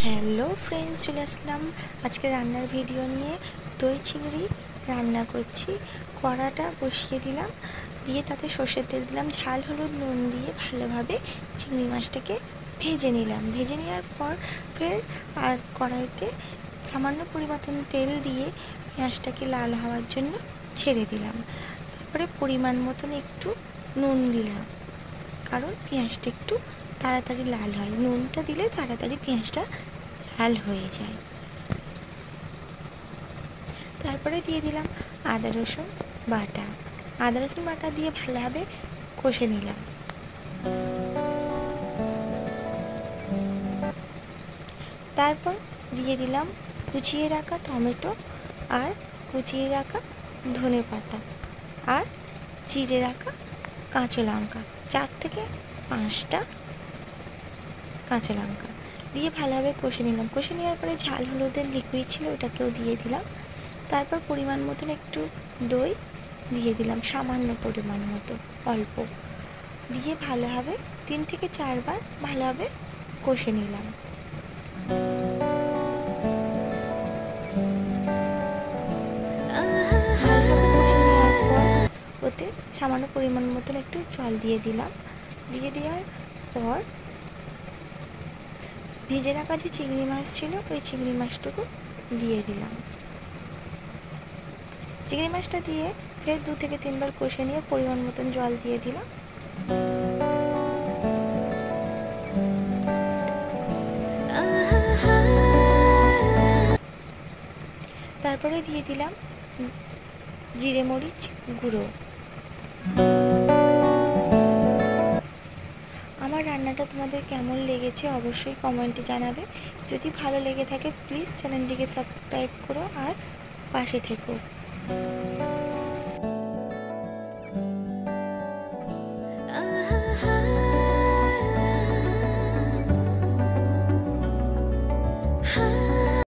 Hello friends, চলে আসলাম আজকে রান্নার ভিডিও নিয়ে। দই চিংড়ি রান্না করছি। কড়াটা বসিয়ে দিলাম, দিয়ে তাতে সর্ষের তেল দিলাম, ঝাল হলুদ নুন দিয়ে ভালোভাবে চিংড়ি মাছটাকে ভেজে নিলাম। ভেজে নেওয়ার পর ফের আর কড়াইতে সামান্য পরিমাণ তেল দিয়ে পেঁয়াজটাকে লাল হওয়ার জন্য ছেড়ে দিলাম। তারপরে পরিমাণ মতন একটু নুন দিলাম, কারণ পেঁয়াজটা একটু তাড়াতাড়ি লাল হয়। নুনটা দিলে তাড়াতাড়ি পেঁয়াজটা লাল হয়ে যায়। তারপরে দিয়ে দিলাম আদা রসুন বাটা। আদা রসুন বাটা দিয়ে ভালোভাবে কষে নিলাম। তারপর দিয়ে দিলাম কুচিয়ে রাখা টমেটো আর কুচিয়ে রাখা ধনেপাতা আর চিড়ে রাখা কাঁচা লঙ্কা, 4 থেকে 5টা কাঁচা লঙ্কা দিয়ে ভালোভাবে কষে নিলাম। কষে নেওয়ার পরে ঝাল হলুদের লিকুইড ছিল, ওটাকেও দিয়ে দিলাম। তারপর পরিমাণ মতন একটু দই দিয়ে দিলাম, সামান্য পরিমাণ মতো, অল্প দিয়ে ভালোভাবে 3 থেকে 4 বার ভালোভাবে কষে নিলাম। ওতে সামান্য পরিমাণ মতন একটু জল দিয়ে দিলাম। দিয়ে দেওয়ার পর ভেজে রাখা যে চিংড়ি মাছ ছিল, ওই চিংড়ি মাছটুকু দিয়ে দিলাম। চিংড়ি মাছটা দিয়ে ফের 2 থেকে 3 বার কষে নিয়ে পরিমাণ মতন জল দিয়ে দিলাম। তারপরে দিয়ে দিলাম জিরে মরিচ গুঁড়ো। আমার রান্নাটা তোমাদের কেমন লেগেছে অবশ্যই কমেন্টে জানাবে। যদি ভালো লেগে থাকে প্লিজ চ্যানেলটিকে সাবস্ক্রাইব করো আর পাশে থেকো।